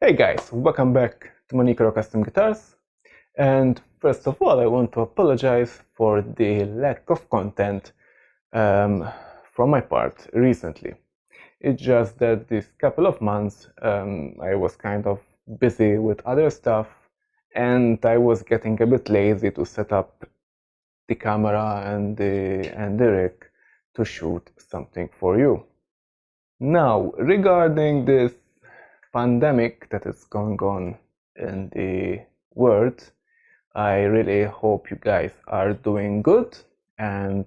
Hey guys, welcome back to Monica Custom Guitars. And first of all, I want to apologize for the lack of content from my part recently. It's just that this couple of months I was kind of busy with other stuff and I was getting a bit lazy to set up the camera and the rig to shoot something for you. Now, regarding this pandemic that is going on in the world, I really hope you guys are doing good and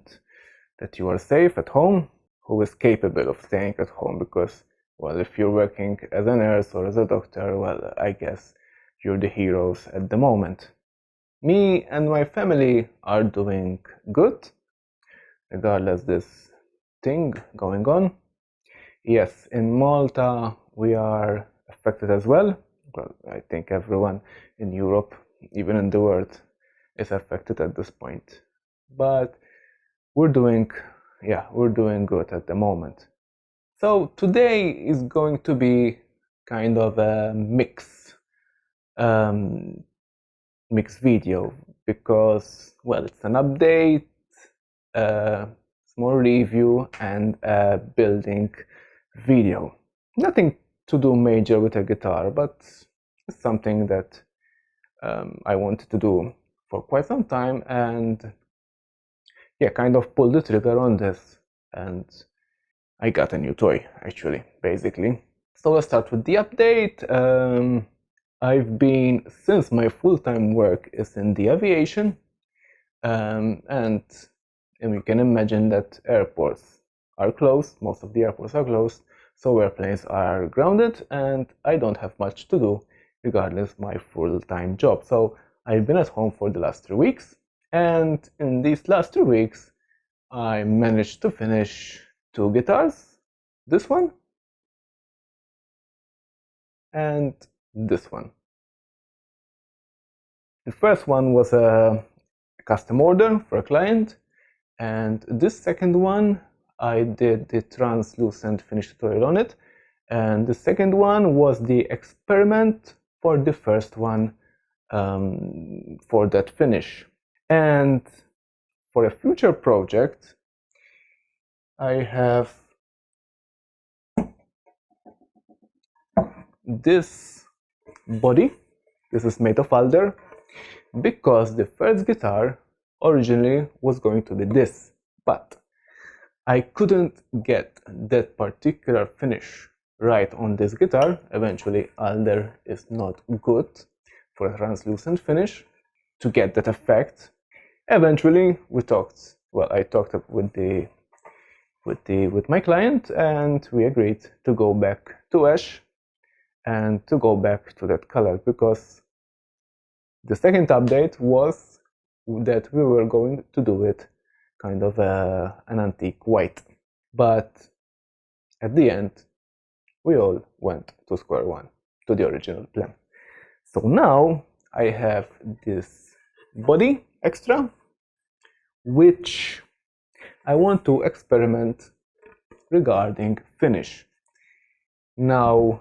that you are safe at home. Who is capable of staying at home? Because, well, if you're working as a nurse or as a doctor, well, I guess you're the heroes at the moment. Me and my family are doing good, regardless this thing going on. Yes, in Malta we are affected as well. Well, I think everyone in Europe, even in the world, is affected at this point. But we're doing good at the moment. So today is going to be kind of a mix video because, well, it's an update, a small review, and a building video. Nothing to do major with a guitar, but it's something that I wanted to do for quite some time, and yeah, kind of pulled the trigger on this, and I got a new toy, actually, basically. So let's start with the update. I've been, since my full-time work is in the aviation, and you can imagine that airports are closed, most of the airports are closed, so airplanes are grounded and I don't have much to do regardless my full-time job. So I've been at home for the last 3 weeks, and in these last 3 weeks I managed to finish 2 guitars, this one and this one. The first one was a custom order for a client, and this second one I did the translucent finish tutorial on it, and the second one was the experiment for the first one for that finish. And for a future project I have this body. This is made of alder because the first guitar originally was going to be this, but I couldn't get that particular finish right on this guitar. Eventually, alder is not good for a translucent finish to get that effect. Eventually, I talked with my client, and we agreed to go back to ash and to go back to that color, because the second update was that we were going to do it kind of an antique white, but at the end we all went to square one, to the original plan. So now I have this body extra, which I want to experiment regarding finish. Now,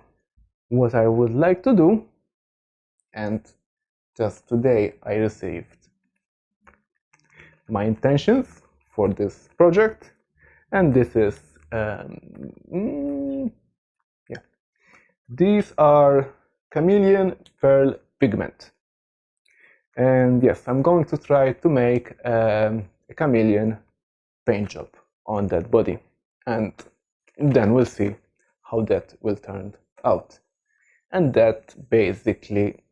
what I would like to do, and just today I received my intentions for this project, and this is these are chameleon pearl pigment, and yes, I'm going to try to make a chameleon paint job on that body, and then we'll see how that will turn out. And that basically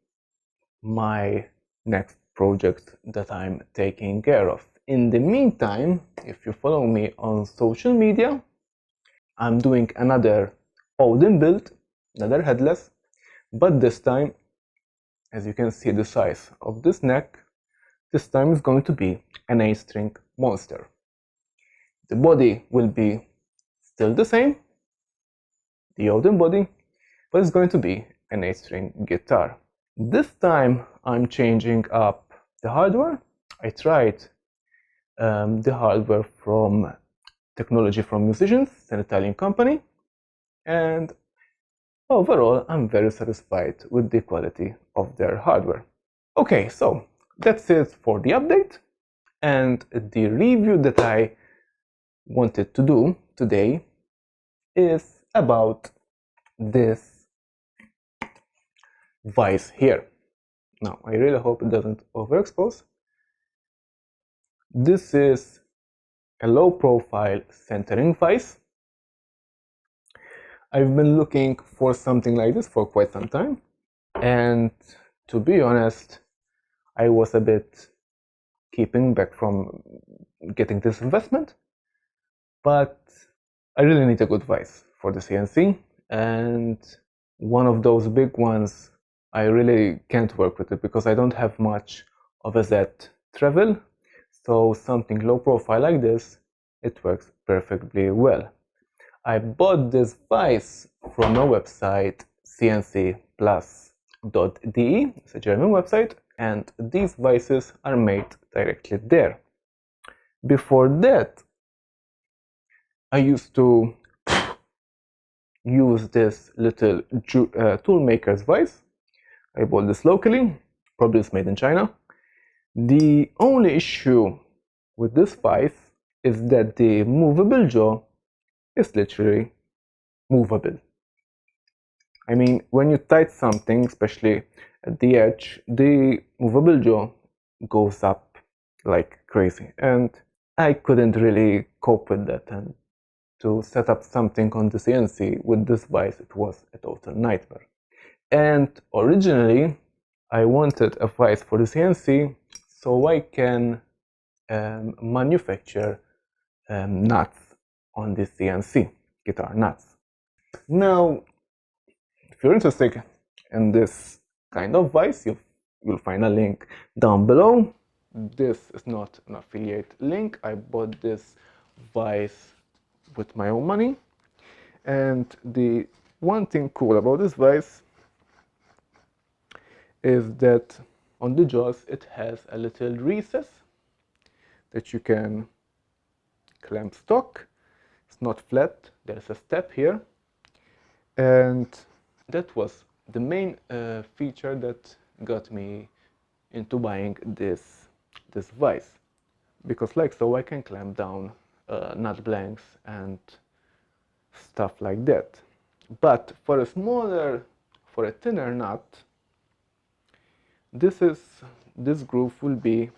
my next project that I'm taking care of. In the meantime, if you follow me on social media, I'm doing another Odin build, another headless, but this time, as you can see the size of this neck, this time is going to be an A-string monster. The body will be still the same, the Odin body, but it's going to be an A-string guitar. This time I'm changing up the hardware. I tried the hardware from Technology from Musicians, an Italian company, and Overall, I'm very satisfied with the quality of their hardware. Okay, so that's it for the update, and the review that I wanted to do today is about this vise here. Now, I really hope it doesn't overexpose. This is a low profile centering vise. I've been looking for something like this for quite some time, and to be honest, I was a bit keeping back from getting this investment, but I really need a good vise for the CNC, and one of those big ones, I really can't work with it because I don't have much of a Z travel, so something low profile like this, it works perfectly well. I bought this vise from a website, cncplus.de, it's a German website, and these vises are made directly there. Before that, I used to use this little toolmaker's vise. I bought this locally, probably it's made in China. The only issue with this vise is that the movable jaw is literally movable. I mean, when you tighten something, especially at the edge, the movable jaw goes up like crazy, and I couldn't really cope with that, and to set up something on the CNC with this vise, it was a total nightmare. And originally, I wanted a vise for the CNC so I can manufacture nuts on the CNC, guitar nuts. Now, if you're interested in this kind of vise, you'll find a link down below. This is not an affiliate link. I bought this vise with my own money, and the one thing cool about this vise is that on the jaws it has a little recess that you can clamp stock. It's not flat, there's a step here, and that was the main feature that got me into buying this vise, because like so I can clamp down nut blanks and stuff like that. But for a thinner nut, this groove will be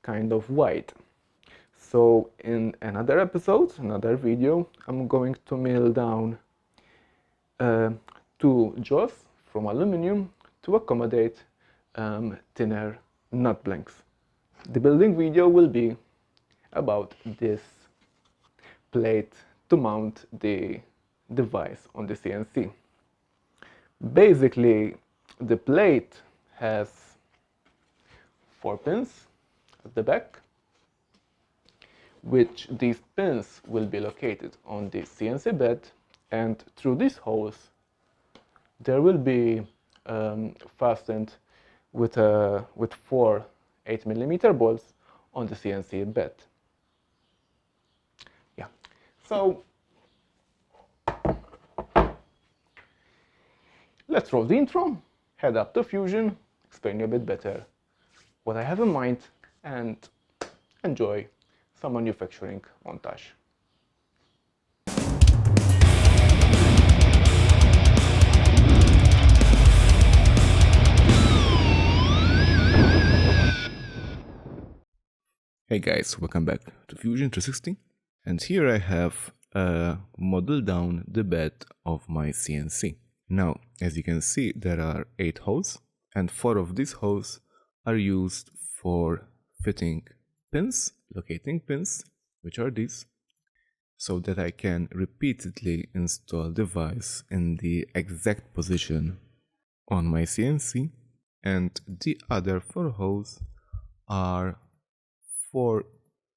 kind of wide. So in another episode, another video, I'm going to mill down 2 jaws from aluminum to accommodate thinner nut blanks. The building video will be about this plate to mount the device on the CNC. Basically, the plate has 4 pins at the back, which these pins will be located on the CNC bed, and through these holes there will be fastened with 4 8mm bolts on the CNC bed. Yeah, so let's roll the intro, head up to Fusion, explain you a bit better what I have in mind, and enjoy some manufacturing montage. Hey guys, welcome back to Fusion 360, and here I have modeled down the bed of my CNC. Now, as you can see, there are 8 holes, and 4 of these holes are used for fitting pins, locating pins, which are these, so that I can repeatedly install the device in the exact position on my CNC, and the other 4 holes are for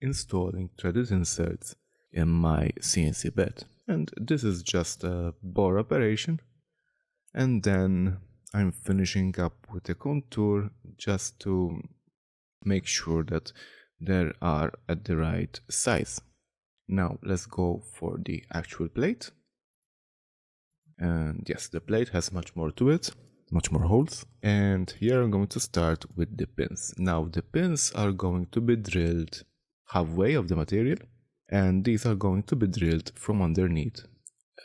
installing threaded inserts in my CNC bed. And this is just a bore operation, and then I'm finishing up with a contour just to make sure that they are at the right size. Now let's go for the actual plate. And yes, the plate has much more to it, much more holes. And here I'm going to start with the pins. Now the pins are going to be drilled halfway of the material, and these are going to be drilled from underneath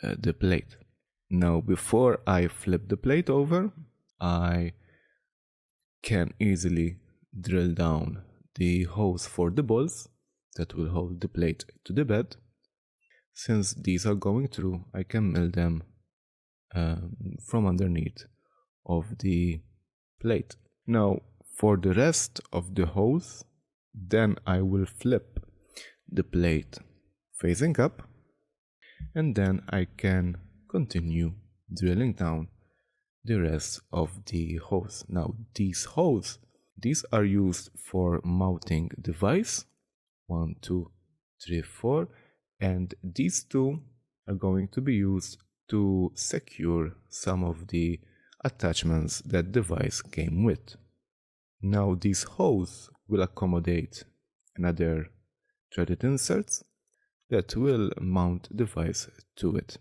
the plate. Now before I flip the plate over, I can easily drill down the holes for the balls that will hold the plate to the bed. Since these are going through, I can mill them from underneath of the plate. Now for the rest of the holes, then I will flip the plate facing up, and then I can continue drilling down the rest of the holes. Now these holes, these are used for mounting the vise, 1, 2, 3, 4, and these two are going to be used to secure some of the attachments that the vise came with. Now these holes will accommodate another threaded inserts that will mount the vise to it.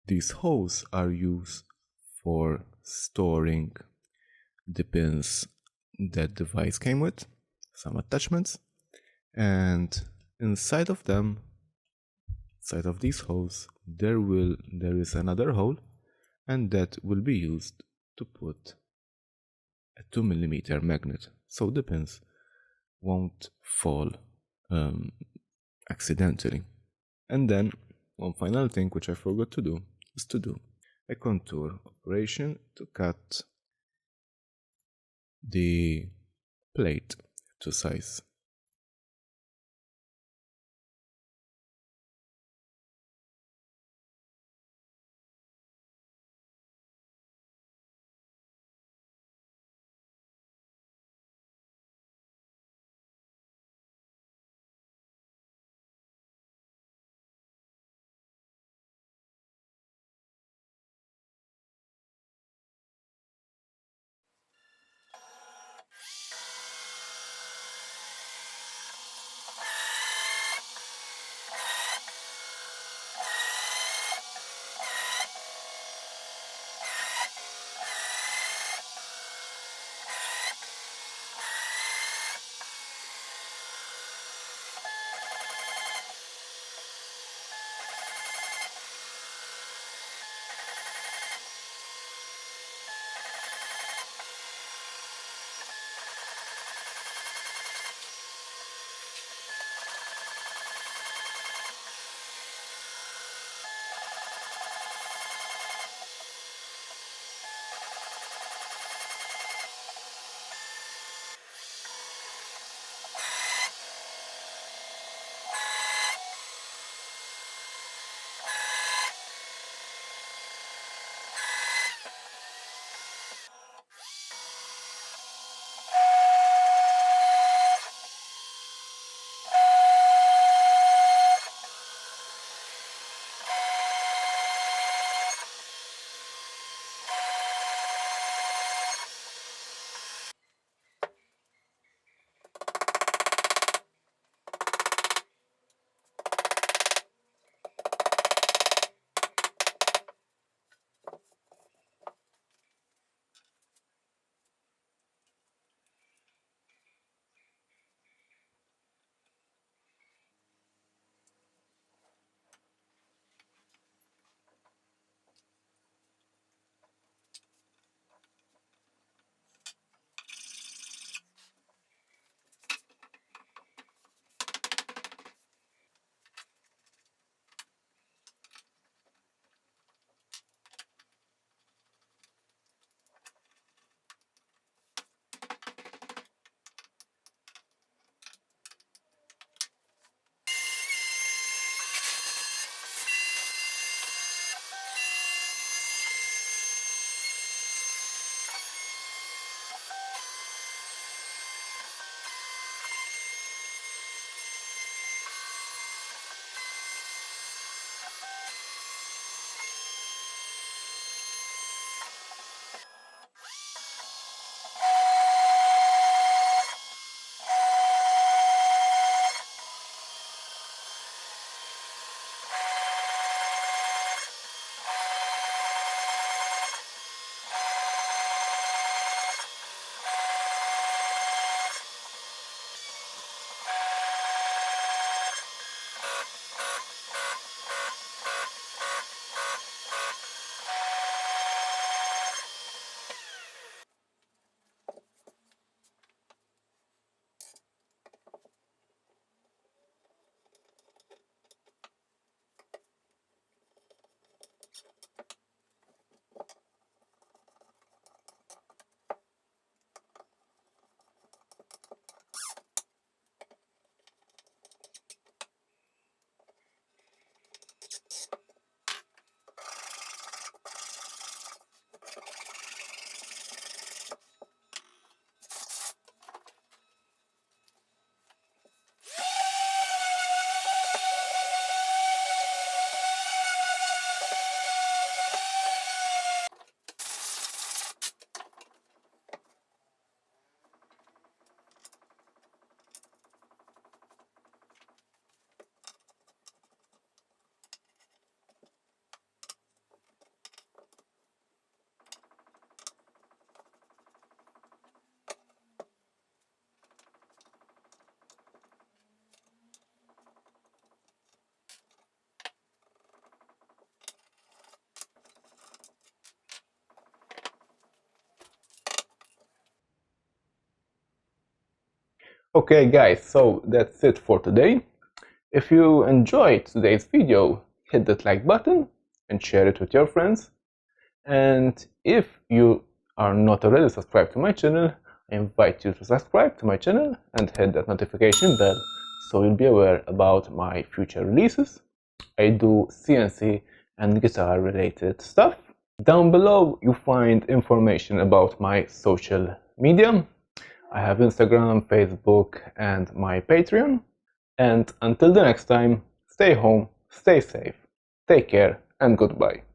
These holes are used for storing the pins that the vise came with, some attachments, and inside of them, inside of these holes, there is another hole, and that will be used to put a 2mm magnet, so the pins won't fall accidentally. And then one final thing which I forgot to do is to do a contour operation to cut the plate to size. Okay guys, so that's it for today. If you enjoyed today's video, hit that like button and share it with your friends. And if you are not already subscribed to my channel, I invite you to subscribe to my channel and hit that notification bell so you'll be aware about my future releases. I do CNC and guitar related stuff. Down below you find information about my social media. I have Instagram, Facebook, and my Patreon. And until the next time, stay home, stay safe, take care, and goodbye.